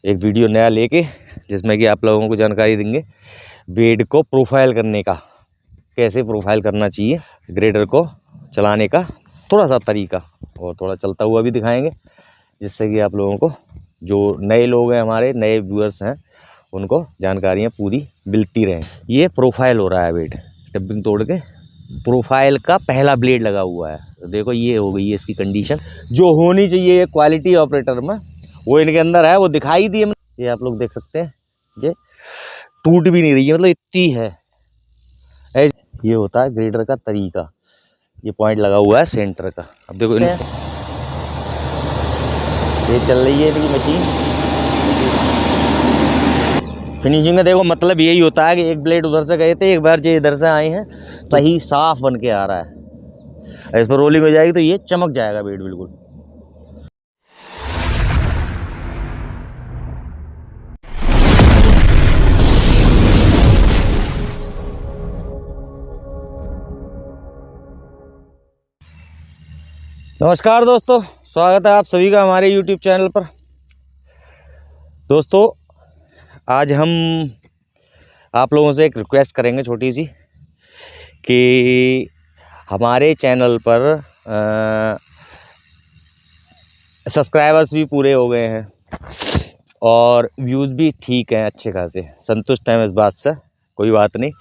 एक वीडियो नया लेके जिसमें कि आप लोगों को जानकारी देंगे बेड को प्रोफाइल करने का, कैसे प्रोफाइल करना चाहिए, ग्रेडर को चलाने का थोड़ा सा तरीका और थोड़ा चलता हुआ भी दिखाएंगे, जिससे कि आप लोगों को जो नए लोग हैं, हमारे नए व्यूअर्स हैं, उनको जानकारियाँ पूरी मिलती रहें। ये प्रोफाइल हो रहा है बेड, डंपिंग तोड़ के प्रोफाइल का पहला ब्लेड लगा हुआ है। तो देखो ये हो गई है इसकी कंडीशन जो होनी चाहिए क्वालिटी ऑपरेटर में, वो इनके अंदर है, वो दिखाई दी। ये आप लोग देख सकते हैं, ये टूट भी नहीं रही है, मतलब इतनी है। ये होता है ग्रेडर का तरीका। ये पॉइंट लगा हुआ है सेंटर का। अब देखो ये चल रही है इनकी मशीन फिनिशिंग का। देखो मतलब यही होता है कि एक ब्लेड उधर से गए थे, एक बार जो इधर से आए हैं, सही साफ बन के आ रहा है। इस पर रोलिंग हो जाएगी तो ये चमक जाएगा बेड बिल्कुल। नमस्कार दोस्तों, स्वागत है आप सभी का हमारे YouTube चैनल पर। दोस्तों आज हम आप लोगों से एक रिक्वेस्ट करेंगे छोटी सी, कि हमारे चैनल पर सब्सक्राइबर्स भी पूरे हो गए हैं और व्यूज़ भी ठीक हैं, अच्छे खासे संतुष्ट हैं इस बात से, कोई बात नहीं।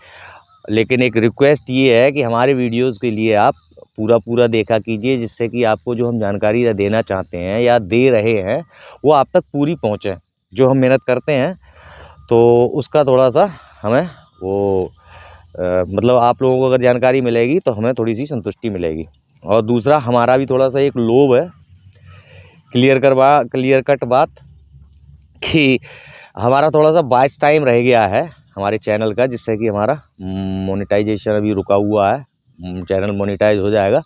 लेकिन एक रिक्वेस्ट ये है कि हमारे वीडियोज़ के लिए आप पूरा देखा कीजिए, जिससे कि आपको जो हम जानकारी देना चाहते हैं या दे रहे हैं वो आप तक पूरी पहुंचे। जो हम मेहनत करते हैं तो उसका थोड़ा सा हमें वो मतलब आप लोगों को अगर जानकारी मिलेगी तो हमें थोड़ी सी संतुष्टि मिलेगी। और दूसरा हमारा भी थोड़ा सा एक लोभ है, क्लियर कट बात, कि हमारा थोड़ा सा वॉच टाइम रह गया है हमारे चैनल का, जिससे कि हमारा मोनेटाइजेशन अभी रुका हुआ है। चैनल मोनेटाइज हो जाएगा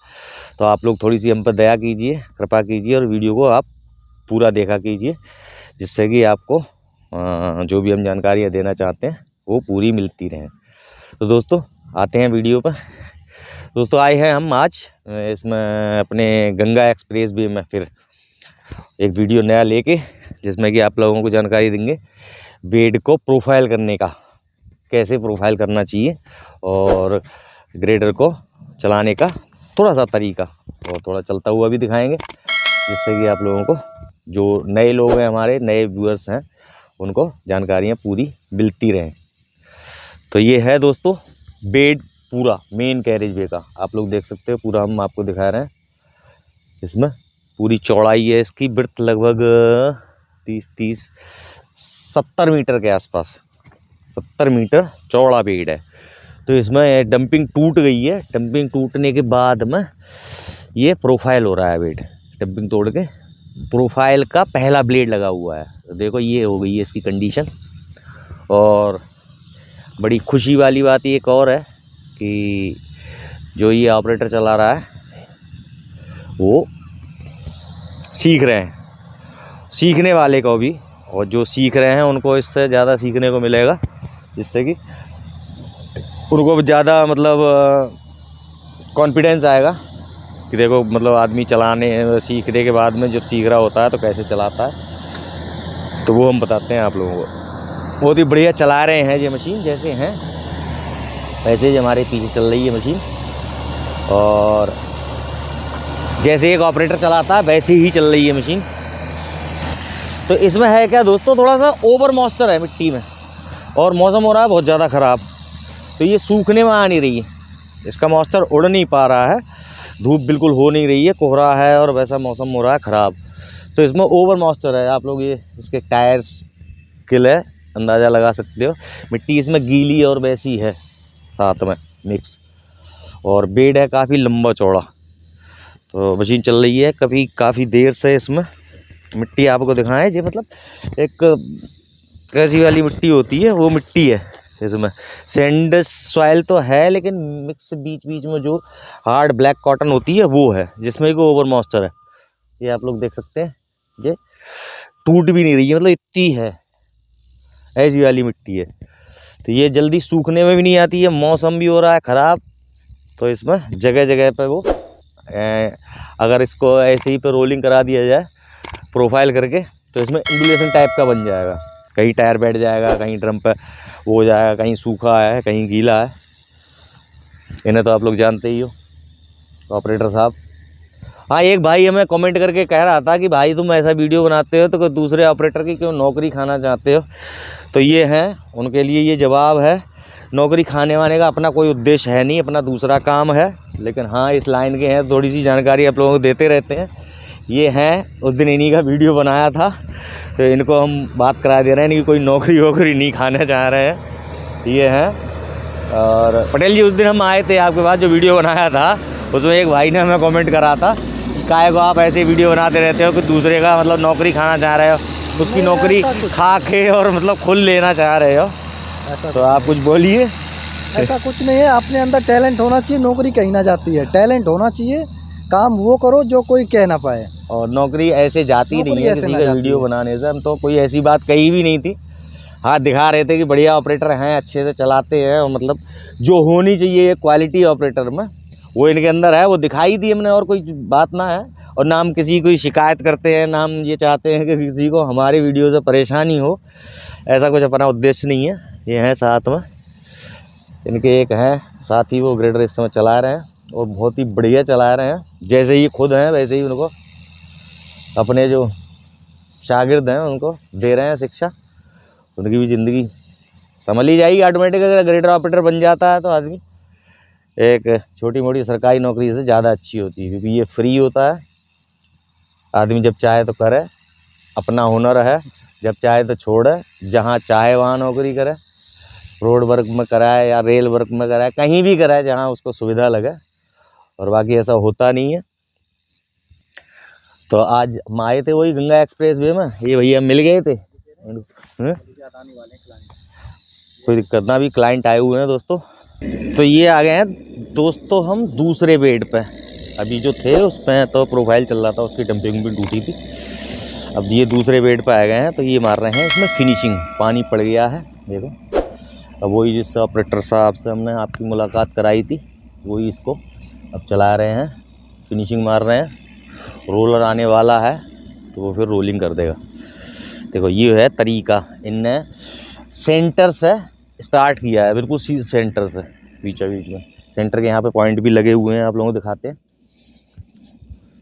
तो आप लोग थोड़ी सी हम पर दया कीजिए, कृपा कीजिए और वीडियो को आप पूरा देखा कीजिए, जिससे कि आपको जो भी हम जानकारियाँ देना चाहते हैं वो पूरी मिलती रहें। तो दोस्तों आते हैं वीडियो पर। दोस्तों आए हैं हम आज इसमें अपने गंगा एक्सप्रेस वे में फिर एक वीडियो नया लेके, जिसमें कि आप लोगों को जानकारी देंगे बेड को प्रोफाइल करने का, कैसे प्रोफाइल करना चाहिए और ग्रेडर को चलाने का थोड़ा सा तरीका और थोड़ा चलता हुआ भी दिखाएंगे, जिससे कि आप लोगों को जो नए लोग हैं, हमारे नए व्यूअर्स हैं, उनको जानकारियाँ पूरी मिलती रहें। तो ये है दोस्तों बेड पूरा मेन कैरेज वे का, आप लोग देख सकते हो पूरा हम आपको दिखा रहे हैं। इसमें पूरी चौड़ाई है इसकी, ब्रेड्थ लगभग 70 मीटर के आसपास, 70 मीटर चौड़ा बेड है। तो इसमें डंपिंग टूट गई है, डंपिंग टूटने के बाद में ये प्रोफाइल हो रहा है बेड, डंपिंग तोड़ के प्रोफाइल का पहला ब्लेड लगा हुआ है। तो देखो ये हो गई है इसकी कंडीशन। और बड़ी खुशी वाली बात एक और है कि जो ये ऑपरेटर चला रहा है वो सीख रहे हैं, सीखने वाले को भी, और जो सीख रहे हैं उनको इससे ज़्यादा सीखने को मिलेगा, जिससे कि उनको ज़्यादा मतलब कॉन्फिडेंस आएगा कि देखो मतलब आदमी चलाने सीखने के बाद में जब सीख रहा होता है तो कैसे चलाता है, तो वो हम बताते हैं आप लोगों को। बहुत ही बढ़िया चला रहे हैं ये मशीन, जैसे हैं वैसे ही हमारे पीछे चल रही है मशीन, और जैसे एक ऑपरेटर चलाता है वैसे ही चल रही है मशीन। तो इसमें है क्या दोस्तों, थोड़ा सा ओवर मॉइस्चर है मिट्टी में, और मौसम हो रहा है बहुत ज़्यादा ख़राब, तो ये सूखने में आ नहीं रही है, इसका मॉइस्चर उड़ नहीं पा रहा है, धूप बिल्कुल हो नहीं रही है, कोहरा है और वैसा मौसम हो रहा है ख़राब, तो इसमें ओवर मॉइस्चर है। आप लोग ये इसके टायर्स किल है, अंदाज़ा लगा सकते हो। मिट्टी इसमें गीली और वैसी है साथ में मिक्स, और बेड है काफ़ी लंबा चौड़ा। तो मशीन चल रही है कभी काफ़ी देर से। इसमें मिट्टी आपको दिखाएं, ये मतलब एक कैसी वाली मिट्टी होती है वो मिट्टी है। इसमें सैंड सॉइल तो है, लेकिन मिक्स बीच बीच में जो हार्ड ब्लैक कॉटन होती है वो है, जिसमें को ओवर मॉइस्चर है। ये आप लोग देख सकते हैं, ये टूट भी नहीं रही है, मतलब इतनी है, ऐसी वाली मिट्टी है। तो ये जल्दी सूखने में भी नहीं आती है, मौसम भी हो रहा है ख़राब, तो इसमें जगह जगह पे वो अगर इसको ऐसे ही पे रोलिंग करा दिया जाए प्रोफाइल करके, तो इसमें इंडुलेशन टाइप का बन जाएगा, कहीं टायर बैठ जाएगा, कहीं ड्रम पे वो हो जाएगा, कहीं सूखा है कहीं गीला है। इन्हें तो आप लोग जानते ही हो ऑपरेटर साहब। हाँ, एक भाई हमें कमेंट करके कह रहा था कि भाई तुम ऐसा वीडियो बनाते हो तो कोई दूसरे ऑपरेटर की क्यों नौकरी खाना चाहते हो। तो ये हैं, उनके लिए ये जवाब है। नौकरी खाने वाने का अपना कोई उद्देश्य है नहीं, अपना दूसरा काम है। लेकिन हाँ, इस लाइन के हैं, थोड़ी सी जानकारी आप लोगों को देते रहते हैं। ये हैं, उस दिन इन्हीं का वीडियो बनाया था, तो इनको हम बात करा दे रहे हैं कि कोई नौकरी वोकरी नहीं खाना चाह रहे हैं। ये हैं। और पटेल जी, उस दिन हम आए थे आपके पास, जो वीडियो बनाया था उसमें एक भाई ने हमें कमेंट करा था कि काहे को आप ऐसे वीडियो बनाते रहते हो कि दूसरे का मतलब नौकरी खाना चाह रहे हो, उसकी नौकरी खा के और मतलब खुद लेना चाह रहे हो। तो आप कुछ बोलिए। ऐसा कुछ नहीं है, अपने अंदर टैलेंट होना चाहिए, नौकरी कहीं ना जाती है। टैलेंट होना चाहिए, काम वो करो जो कोई कह ना पाए। और नौकरी ऐसे जाती नहीं है किसी का वीडियो बनाने से। हम तो कोई ऐसी बात कही भी नहीं थी। हाँ, दिखा रहे थे कि बढ़िया ऑपरेटर हैं, अच्छे से चलाते हैं, और मतलब जो होनी चाहिए क्वालिटी ऑपरेटर में वो इनके अंदर है, वो दिखाई दी हमने, और कोई बात ना है। और ना हम किसी को शिकायत करते हैं, ना हम ये चाहते हैं कि किसी को हमारी वीडियो से परेशानी हो, ऐसा कुछ अपना उद्देश्य नहीं है। ये हैं साथ में, इनके एक हैं साथी, वो ग्रेडर इस समय चला रहे हैं और बहुत ही बढ़िया चला रहे हैं। जैसे ही खुद हैं वैसे ही उनको अपने जो शागिर्द हैं उनको दे रहे हैं शिक्षा। उनकी भी ज़िंदगी संभल ही जाएगी ऑटोमेटिक। अगर ग्रेडर ऑपरेटर बन जाता है तो आदमी एक छोटी मोटी सरकारी नौकरी से ज़्यादा अच्छी होती है, क्योंकि ये फ्री होता है। आदमी जब चाहे तो करे, अपना हुनर है, जब चाहे तो छोड़े, जहाँ चाहे वहाँ नौकरी करे, रोड वर्क में कराए या रेल वर्क में कराए, कहीं भी कराए जहाँ उसको सुविधा लगे। और बाकी ऐसा होता नहीं है। तो आज हम आए थे वही गंगा एक्सप्रेस वे में, ये भैया मिल गए थे। कोई दिक्कत ना, भी क्लाइंट आए हुए हैं दोस्तों। तो ये आ गए हैं दोस्तों हम दूसरे बेड पे। अभी जो थे उस पे तो प्रोफाइल चल रहा था, उसकी डंपिंग भी टूटी थी। अब ये दूसरे बेड पे आ गए हैं, तो ये मार रहे हैं इसमें फिनिशिंग। पानी पड़ गया है देखो। अब वही जिस ऑपरेटर साहब से हमने आपकी मुलाकात कराई थी, वही इसको अब चला रहे हैं, फिनिशिंग मार रहे हैं। रोलर आने वाला है तो वो फिर रोलिंग कर देगा। देखो ये है तरीका, इनने सेंटर से स्टार्ट किया है, बिल्कुल सेंटर से, बीच में सेंटर के यहाँ पे पॉइंट भी लगे हुए हैं, आप लोगों को दिखाते हैं।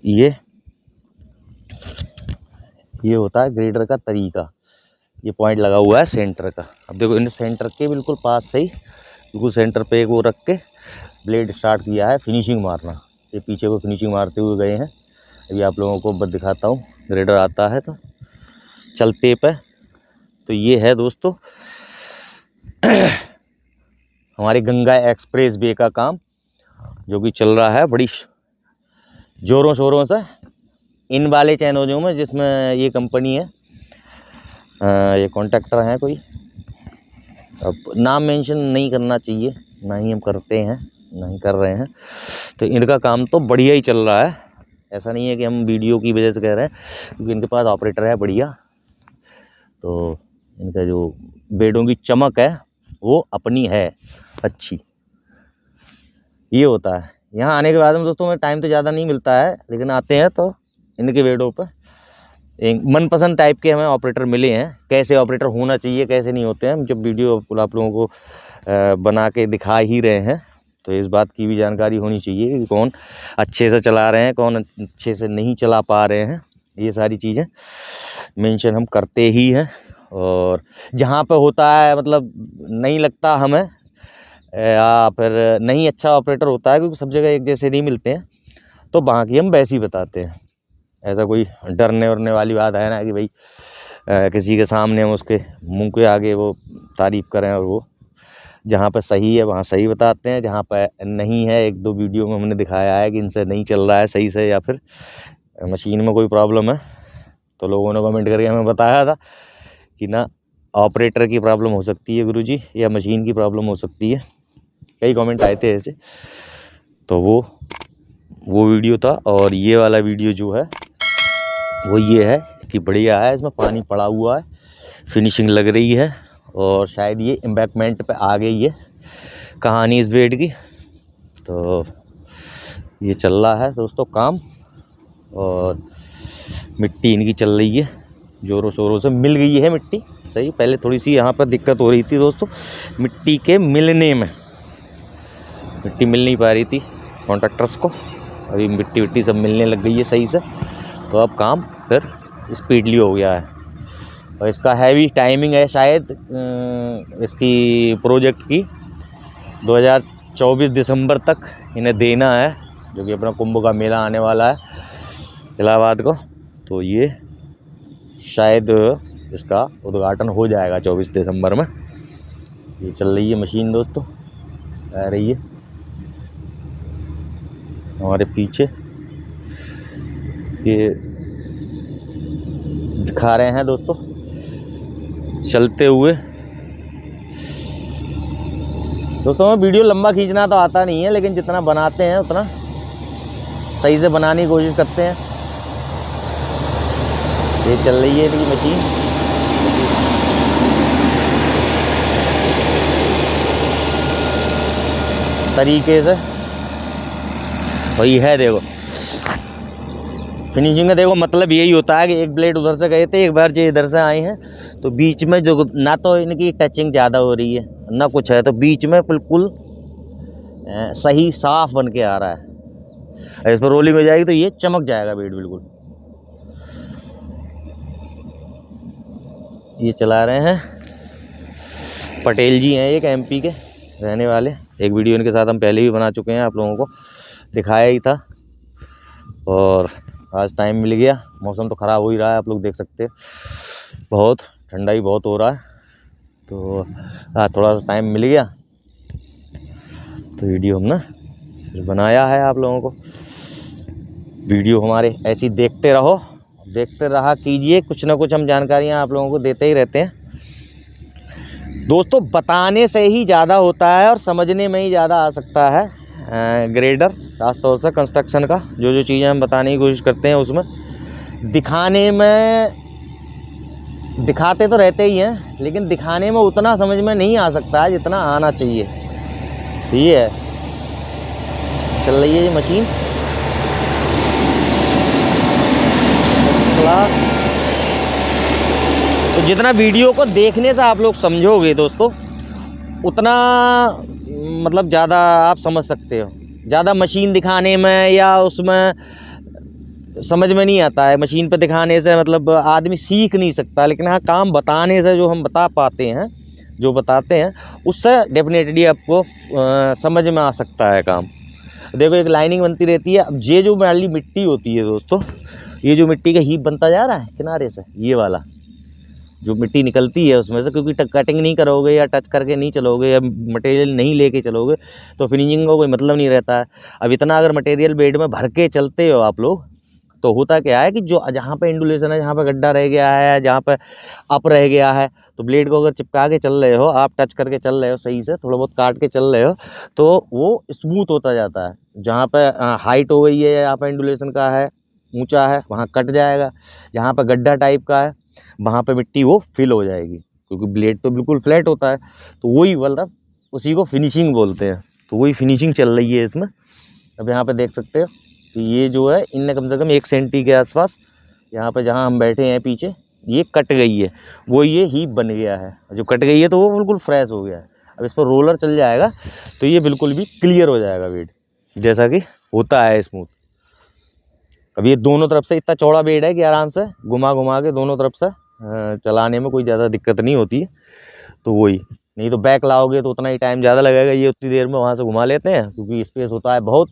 ये होता है ग्रेडर का तरीका। ये पॉइंट लगा हुआ है सेंटर का। अब देखो इन सेंटर के बिल्कुल पास से ही, बिल्कुल सेंटर पे एक वो रख के ब्लेड स्टार्ट किया है फिनिशिंग मारना। ये पीछे को फिनिशिंग मारते हुए गए हैं। अभी आप लोगों को बस दिखाता हूँ, ग्रेडर आता है तो चलते पे। तो ये है दोस्तों हमारे गंगा एक्सप्रेस वे का काम, जो कि चल रहा है बड़ी ज़ोरों शोरों से। इन वाले चैनलों में जिसमें ये कंपनी है, ये कॉन्ट्रैक्टर हैं कोई, अब नाम मेंशन नहीं करना चाहिए, ना ही हम करते हैं, ना ही कर रहे हैं। तो इनका काम तो बढ़िया ही चल रहा है। ऐसा नहीं है कि हम वीडियो की वजह से कह रहे हैं, क्योंकि इनके पास ऑपरेटर है बढ़िया। तो इनका जो बेडों की चमक है वो अपनी है अच्छी। ये होता है। यहाँ आने के बाद में दोस्तों में टाइम तो ज़्यादा नहीं मिलता है, लेकिन आते हैं तो इनके बेडों पर एक मनपसंद टाइप के हमें ऑपरेटर मिले हैं। कैसे ऑपरेटर होना चाहिए, कैसे नहीं होते हैं, हम जब वीडियो आप लोगों को बना के दिखा ही रहे हैं, तो इस बात की भी जानकारी होनी चाहिए कि कौन अच्छे से चला रहे हैं, कौन अच्छे से नहीं चला पा रहे हैं। ये सारी चीज़ें मेंशन हम करते ही हैं। और जहाँ पे होता है मतलब नहीं लगता हमें, या फिर नहीं अच्छा ऑपरेटर होता है, क्योंकि सब जगह एक जैसे नहीं मिलते हैं, तो वहाँ की हम वैसे ही बताते हैं। ऐसा कोई डरने वरने वाली बात है ना कि भाई किसी के सामने हम उसके मुंह के आगे वो तारीफ़ करें। और वो जहाँ पर सही है वहाँ सही बताते हैं, जहाँ पर नहीं है, एक दो वीडियो में हमने दिखाया है कि इनसे नहीं चल रहा है सही से, या फिर मशीन में कोई प्रॉब्लम है, तो लोगों ने कमेंट करके हमें बताया था कि ना ऑपरेटर की प्रॉब्लम हो सकती है गुरुजी, या मशीन की प्रॉब्लम हो सकती है। कई कमेंट आए थे ऐसे। तो वो वीडियो था। और ये वाला वीडियो जो है वो ये है कि बढ़िया है, इसमें पानी पड़ा हुआ है, फिनिशिंग लग रही है, और शायद ये एम्बैकमेंट पे आ गई है कहानी इस बेड की। तो ये चल रहा है दोस्तों काम, और मिट्टी इनकी चल रही है। ज़ोरों शोरों से मिल गई है मिट्टी सही। पहले थोड़ी सी यहाँ पर दिक्कत हो रही थी दोस्तों मिट्टी के मिलने में, मिट्टी मिल नहीं पा रही थी कॉन्ट्रैक्टर्स को। अभी मिट्टी विट्टी सब मिलने लग गई है सही से, तो अब काम फिर स्पीडली हो गया है। और इसका हैवी टाइमिंग है शायद इसकी प्रोजेक्ट की 2024 दिसंबर तक इन्हें देना है, जो कि अपना कुंभ का मेला आने वाला है इलाहाबाद को। तो ये शायद इसका उद्घाटन हो जाएगा 24 दिसंबर में। ये चल रही है मशीन दोस्तों, आ रही है हमारे पीछे, ये दिखा रहे हैं दोस्तों चलते हुए। दोस्तों हमें वीडियो लंबा खींचना तो आता नहीं है, लेकिन जितना बनाते हैं उतना सही से बनाने की कोशिश करते हैं। ये चल रही है इनकी मशीन, तरीके से वही है। देखो फिनिशिंग का देखो मतलब यही होता है कि एक ब्लेड उधर से गए थे, एक बार जो इधर से आए हैं, तो बीच में जो ना तो इनकी टचिंग ज़्यादा हो रही है ना कुछ है, तो बीच में बिल्कुल सही साफ बन के आ रहा है। इस पर रोलिंग हो जाएगी तो ये चमक जाएगा बेड बिल्कुल। ये चला रहे हैं पटेल जी हैं, एक एमपी के रहने वाले। एक वीडियो इनके साथ हम पहले भी बना चुके हैं, आप लोगों को दिखाया ही था। और आज टाइम मिल गया, मौसम तो ख़राब हो ही रहा है, आप लोग देख सकते हैं बहुत ठंडाई बहुत हो रहा है, तो आज थोड़ा सा टाइम मिल गया तो वीडियो हमने फिर बनाया है आप लोगों को। वीडियो हमारे ऐसी देखते रहो, देखते रहा कीजिए, कुछ ना कुछ हम जानकारियाँ आप लोगों को देते ही रहते हैं दोस्तों। बताने से ही ज़्यादा होता है और समझने में ही ज़्यादा आ सकता है ग्रेडर, खासतौर से कंस्ट्रक्शन का। जो चीज़ें हम बताने की कोशिश करते हैं उसमें दिखाने में, दिखाते तो रहते ही हैं, लेकिन दिखाने में उतना समझ में नहीं आ सकता है जितना आना चाहिए। तो ये है, चल रही है ये मशीन क्लास। तो जितना वीडियो को देखने से आप लोग समझोगे दोस्तों, उतना मतलब ज़्यादा आप समझ सकते हो। ज़्यादा मशीन दिखाने में या उसमें समझ में नहीं आता है। मशीन पे दिखाने से मतलब आदमी सीख नहीं सकता, लेकिन हाँ काम बताने से जो हम बता पाते हैं, जो बताते हैं, उससे डेफिनेटली आपको समझ में आ सकता है काम। देखो एक लाइनिंग बनती रहती है। अब ये जो वाली मिट्टी होती है दोस्तों, ये जो मिट्टी का हीप बनता जा रहा है किनारे से, ये वाला जो मिट्टी निकलती है उसमें से, क्योंकि कटिंग नहीं करोगे या टच करके नहीं चलोगे या मटेरियल नहीं लेके चलोगे तो फिनिशिंग का कोई मतलब नहीं रहता है। अब इतना अगर मटेरियल बेड में भर के चलते हो आप लोग, तो होता क्या है कि जो जहाँ पे इंडुलेशन है, जहाँ पे गड्ढा रह गया है, जहाँ पे अप रह गया है, तो ब्लेड को अगर चिपका के चल रहे हो, आप टच करके चल रहे हो सही से, थोड़ा बहुत काट के चल रहे हो, तो वो स्मूथ होता जाता है। जहाँ पे हाइट हो गई है, यहाँ पे इंडुलेशन का है, ऊंचा है, वहाँ कट जाएगा। जहाँ पे गड्ढा टाइप का है वहाँ पे मिट्टी वो फिल हो जाएगी, क्योंकि ब्लेड तो बिल्कुल फ्लैट होता है। तो वही मतलब उसी को फिनिशिंग बोलते हैं। तो वही फिनिशिंग चल रही है इसमें। अब यहाँ पे देख सकते हो कि ये जो है इनने कम से कम 1 सेंटी के आसपास, यहाँ पे जहाँ हम बैठे हैं पीछे, ये कट गई है, वो ये हीप बन गया है। जो कट गई है तो वो बिल्कुल फ्रेश हो गया है। अब इस पर रोलर चल जाएगा तो ये बिल्कुल भी क्लियर हो जाएगा बेड, जैसा कि होता है स्मूथ। अब ये दोनों तरफ से इतना चौड़ा बेड है कि आराम से घुमा घुमा के दोनों तरफ से चलाने में कोई ज़्यादा दिक्कत नहीं होती है। तो वही, नहीं तो बैक लाओगे तो उतना ही टाइम ज़्यादा लगेगा। ये उतनी देर में वहाँ से घुमा लेते हैं, क्योंकि स्पेस होता है बहुत।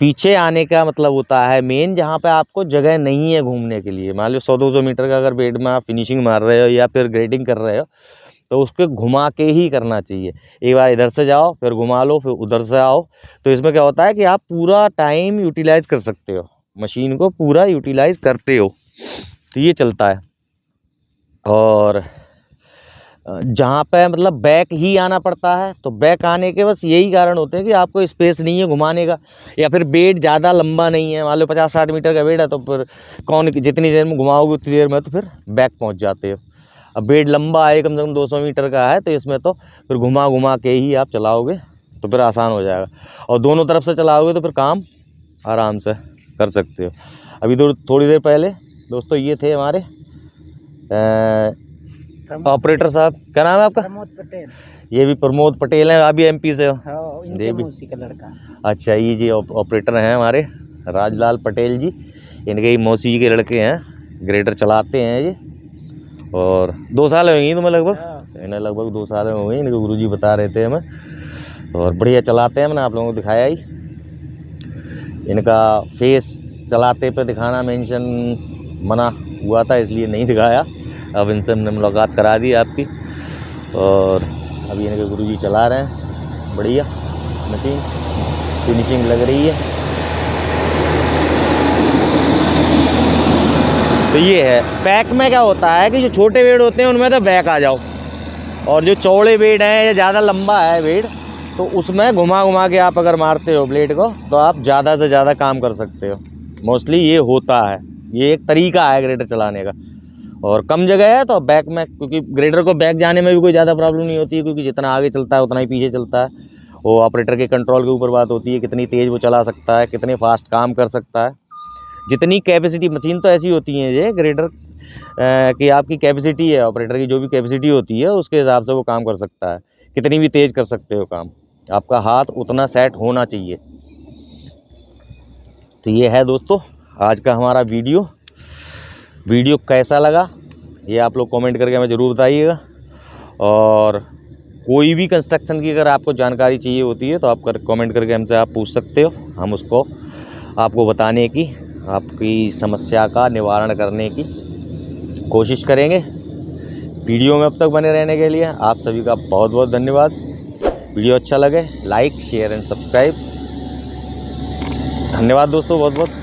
पीछे आने का मतलब होता है मेन, जहाँ पे आपको जगह नहीं है घूमने के लिए। मान लो 100-200 मीटर का अगर बेड में आप फिनिशिंग मार रहे हो या फिर ग्रेडिंग कर रहे हो, तो उसको घुमा के ही करना चाहिए। एक बार इधर से जाओ, फिर घुमा लो, फिर उधर से आओ। तो इसमें क्या होता है कि आप पूरा टाइम यूटिलाइज कर सकते हो, मशीन को पूरा यूटिलाइज करते हो। तो ये चलता है। और जहाँ पे मतलब बैक ही आना पड़ता है, तो बैक आने के बस यही कारण होते हैं कि आपको स्पेस नहीं है घुमाने का, या फिर बेड ज़्यादा लंबा नहीं है। मान लो 50-60 मीटर का बेड है, तो फिर कौन जितनी देर में घुमाओगे उतनी देर में तो फिर बैक पहुँच जाते हो। अब बेड लंबा है, कम से कम 200 मीटर का है, तो इसमें तो फिर घुमा घुमा के ही आप चलाओगे तो फिर आसान हो जाएगा। और दोनों तरफ से चलाओगे तो फिर काम आराम से कर सकते हो। अभी थोड़ी देर पहले दोस्तों ये थे हमारे ऑपरेटर साहब, क्या नाम है आपका? प्रमोद पटेल। ये भी प्रमोद पटेल हैं, आप भी एमपी से हो? हाँ, ये इनके भी मौसी का लड़का। अच्छा, ये जी ऑपरेटर हैं हमारे राजलाल पटेल जी, इनके ही मौसी जी के लड़के हैं, ग्रेडर चलाते हैं ये। और 2 साल हुई तुम्हें लगभग? हाँ। इन्हें लगभग 2 साल हो गए, इनके गुरुजी बता रहे थे हमें। और बढ़िया चलाते हैं, मैंने आप लोगों को दिखाया ही। इनका फेस चलाते पे दिखाना मेंशन मना हुआ था, इसलिए नहीं दिखाया। अब इनसे हमने मुलाकात करा दी आपकी। और अभी इनके गुरुजी चला रहे हैं, बढ़िया मशीन, फिनिशिंग लग रही है। तो ये है बैक में क्या होता है कि जो छोटे बेड होते हैं उनमें तो बैक आ जाओ, और जो चौड़े बेड हैं या ज़्यादा लंबा है बेड तो उसमें घुमा घुमा के आप अगर मारते हो ब्लेड को तो आप ज़्यादा से ज़्यादा काम कर सकते हो। मोस्टली ये होता है, ये एक तरीका है ग्रेडर चलाने का। और कम जगह है तो बैक में, क्योंकि ग्रेडर को बैक जाने में भी कोई ज़्यादा प्रॉब्लम नहीं होती है, क्योंकि जितना आगे चलता है उतना ही पीछे चलता है। वो ऑपरेटर के कंट्रोल के ऊपर बात होती है, कितनी तेज़ वो चला सकता है, कितने फास्ट काम कर सकता है, जितनी कैपेसिटी। मशीन तो ऐसी होती है ये ग्रेडर कि आपकी कैपेसिटी है, ऑपरेटर की जो भी कैपेसिटी होती है उसके हिसाब से वो काम कर सकता है, कितनी भी तेज़ कर सकते हो काम, आपका हाथ उतना सेट होना चाहिए। तो ये है दोस्तों आज का हमारा वीडियो कैसा लगा ये आप लोग कमेंट करके हमें ज़रूर बताइएगा। और कोई भी कंस्ट्रक्शन की अगर आपको जानकारी चाहिए होती है तो आप कमेंट करके हमसे आप पूछ सकते हो, हम उसको आपको बताने की, आपकी समस्या का निवारण करने की कोशिश करेंगे। वीडियो में अब तक बने रहने के लिए आप सभी का बहुत बहुत धन्यवाद। वीडियो अच्छा लगे लाइक शेयर एंड सब्सक्राइब। धन्यवाद दोस्तों, बहुत बहुत।